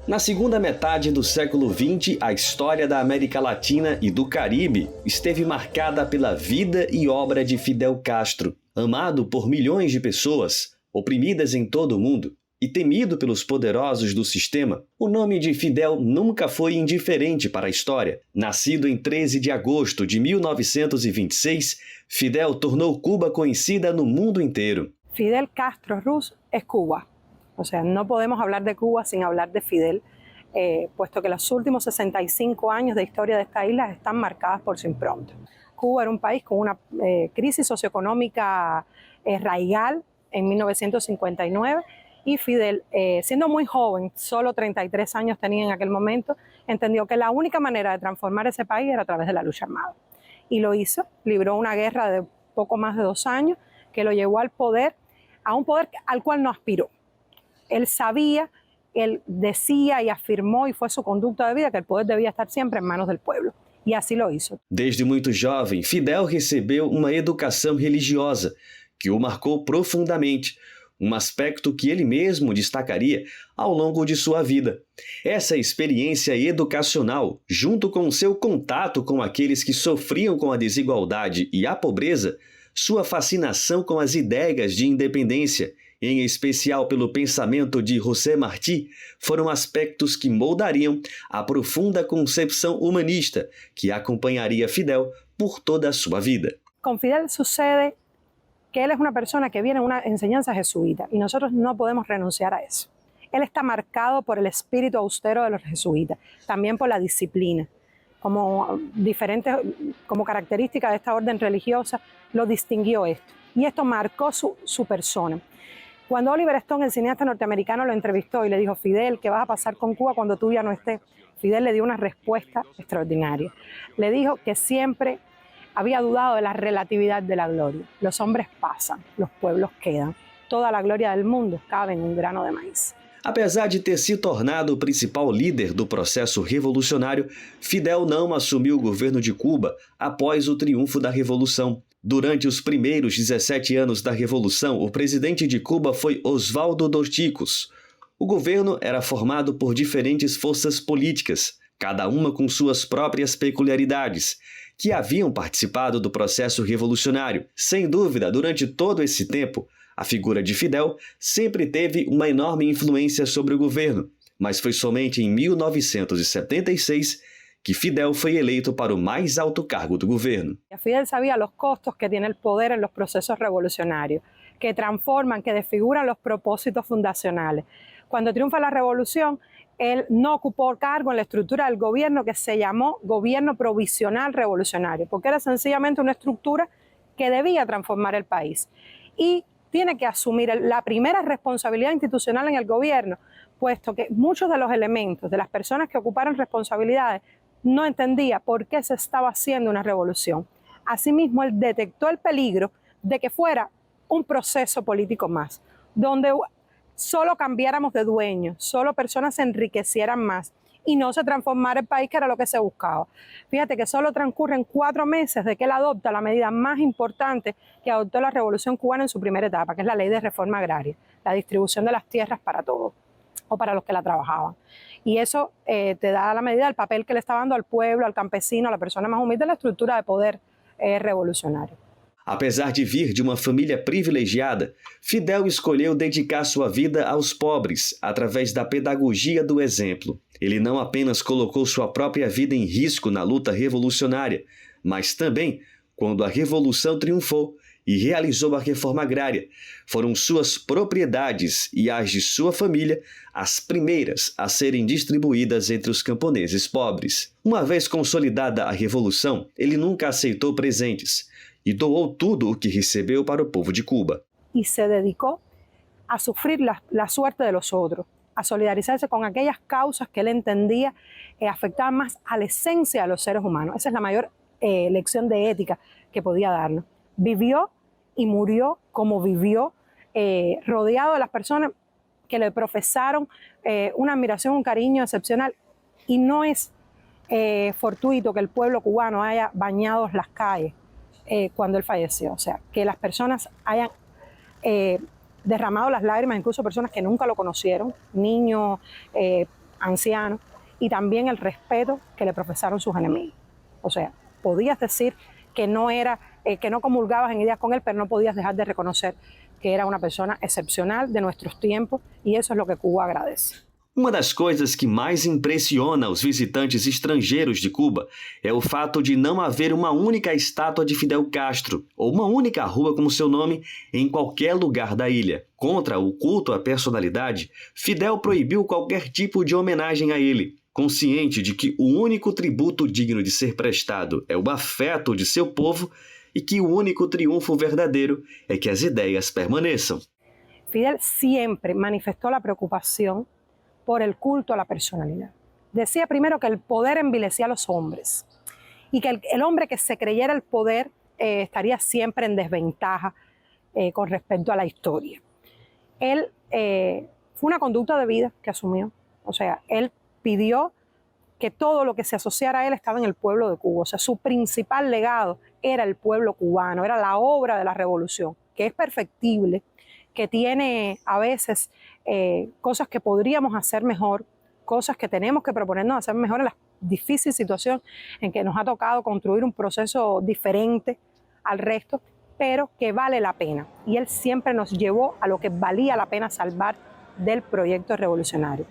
Na segunda metade do século XX, a história da América Latina e do Caribe esteve marcada pela vida e obra de Fidel Castro, amado por milhões de pessoas, oprimidas em todo o mundo, e temido pelos poderosos do sistema. O nome de Fidel nunca foi indiferente para a história. Nascido em 13 de agosto de 1926, Fidel tornou Cuba conhecida no mundo inteiro. Fidel Castro Ruz es Cuba. O sea, no podemos hablar de Cuba sin hablar de Fidel, puesto que los últimos 65 años de historia de esta isla están marcadas por su impronta. Cuba era un país con una crisis socioeconómica raigal en 1959 y Fidel, siendo muy joven, solo 33 años tenía en aquel momento, entendió que la única manera de transformar ese país era a través de la lucha armada. Y lo hizo, libró una guerra de poco más de 2 años que lo llevó al poder, a un poder al cual no aspiró. Él sabía, él decía y afirmó, y fue su conducta de vida, que el poder debía estar siempre en manos del pueblo. E assim lo hizo. Desde muito jovem, Fidel recebeu uma educação religiosa que o marcou profundamente, um aspecto que ele mesmo destacaria ao longo de sua vida. Essa experiência educacional, junto com seu contato com aqueles que sofriam com a desigualdade e a pobreza, sua fascinação com as ideias de independência, em especial pelo pensamento de José Martí, foram aspectos que moldariam a profunda concepção humanista que acompanharia Fidel por toda a sua vida. Com Fidel sucede que él es una persona que viene de una enseñanza jesuita y nosotros no podemos renunciar a eso. Él está marcado por el espíritu austero de los jesuitas, también por la disciplina. Como característica de esta orden religiosa, lo distinguió esto. Y esto marcó su persona. Cuando Oliver Stone, el cineasta norteamericano, lo entrevistó y le dijo, Fidel, ¿qué vas a pasar con Cuba cuando tú ya no estés? Fidel le dio una respuesta extraordinaria. Le dijo que siempre había dudado de la relatividad de la gloria. Los hombres pasan, los pueblos quedan. Toda la gloria del mundo cabe en un grano de maíz. Apesar de ter se tornado o principal líder do processo revolucionário, Fidel não assumiu o governo de Cuba após o triunfo da Revolução. Durante os primeiros 17 anos da Revolução, o presidente de Cuba foi Osvaldo Dorticos. O governo era formado por diferentes forças políticas, cada uma com suas próprias peculiaridades, que haviam participado do processo revolucionário. Sem dúvida, durante todo esse tempo, a figura de Fidel sempre teve uma enorme influência sobre o governo, mas foi somente em 1976 que Fidel foi eleito para o mais alto cargo do governo. Fidel sabía los costos que tiene el poder en los procesos revolucionarios, que transforman, que desfiguran los propósitos fundacionales. Cuando triunfa la revolución, él no ocupó cargo en la estructura del gobierno que se llamó Gobierno Provisional Revolucionario, porque era sencillamente una estructura que debía transformar el país. Y tiene que asumir la primera responsabilidad institucional en el gobierno, puesto que muchos de los elementos de las personas que ocuparon responsabilidades no entendía por qué se estaba haciendo una revolución. Asimismo, él detectó el peligro de que fuera un proceso político más, donde solo cambiáramos de dueño, solo personas se enriquecieran más y no se transformara el país, que era lo que se buscaba. Fíjate que solo transcurren 4 meses de que él adopta la medida más importante que adoptó la Revolución Cubana en su primera etapa, que es la Ley de Reforma Agraria, la distribución de las tierras para todos, o para los que la trabajaban. Y eso te da la medida del papel que le está dando al pueblo, al campesino, a la persona más humilde, la estructura de poder revolucionario. Apesar de vir de uma família privilegiada, Fidel escolheu dedicar sua vida aos pobres através da pedagogia do exemplo. Ele não apenas colocou sua própria vida em risco na luta revolucionária, mas também, quando a Revolução triunfou e realizou a reforma agrária, foram suas propriedades e as de sua família as primeiras a serem distribuídas entre os camponeses pobres. Uma vez consolidada a Revolução, ele nunca aceitou presentes e doou tudo o que recebeu para o povo de Cuba. E se dedicou a sofrer la suerte de los otros, a solidarizarse con aquellas causas que él entendía afectaban más a la esencia de los seres humanos. Esa es la mayor lección de ética que podía darnos. Vivió y murió como vivió, rodeado de las personas que le profesaron una admiración, un cariño excepcional. Y no es fortuito que el pueblo cubano haya bañado las calles cuando él falleció. O sea, que las personas hayan derramado las lágrimas, incluso personas que nunca lo conocieron, niños, ancianos, y también el respeto que le profesaron sus enemigos. O sea, podías decir que no comulgabas en ideas con él, pero no podías dejar de reconocer que era una persona excepcional de nuestros tiempos, e isso é o que Cuba agradece. Uma das coisas que mais impressiona os visitantes estrangeiros de Cuba é o fato de não haver uma única estátua de Fidel Castro ou uma única rua com seu nome em qualquer lugar da ilha. Contra o culto à personalidade, Fidel proibiu qualquer tipo de homenagem a ele, consciente de que o único tributo digno de ser prestado é o afeto de seu povo e que o único triunfo verdadeiro é que as ideias permaneçam. Fidel siempre manifestó la preocupación por el culto a la personalidad. Decía primero que el poder envilecía a los hombres y que el hombre que se creyera el poder estaría siempre en desventaja con respecto a la historia. Él fue una conducta de vida que asumió, o sea, él pidió que todo lo que se asociara a él estaba en el pueblo de Cuba, o sea, su principal legado era el pueblo cubano, era la obra de la revolución, que es perfectible, que tiene a veces cosas que podríamos hacer mejor, cosas que tenemos que proponernos hacer mejor en la difícil situación en que nos ha tocado construir un proceso diferente al resto, pero que vale la pena. Y él siempre nos llevó a lo que valía la pena salvar del proyecto revolucionario.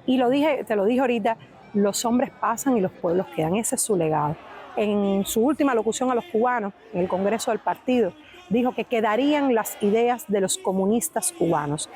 Y te lo dije ahorita, los hombres pasan y los pueblos quedan, ese es su legado. En su última locución a los cubanos, en el Congreso del Partido, dijo que quedarían las ideas de los comunistas cubanos.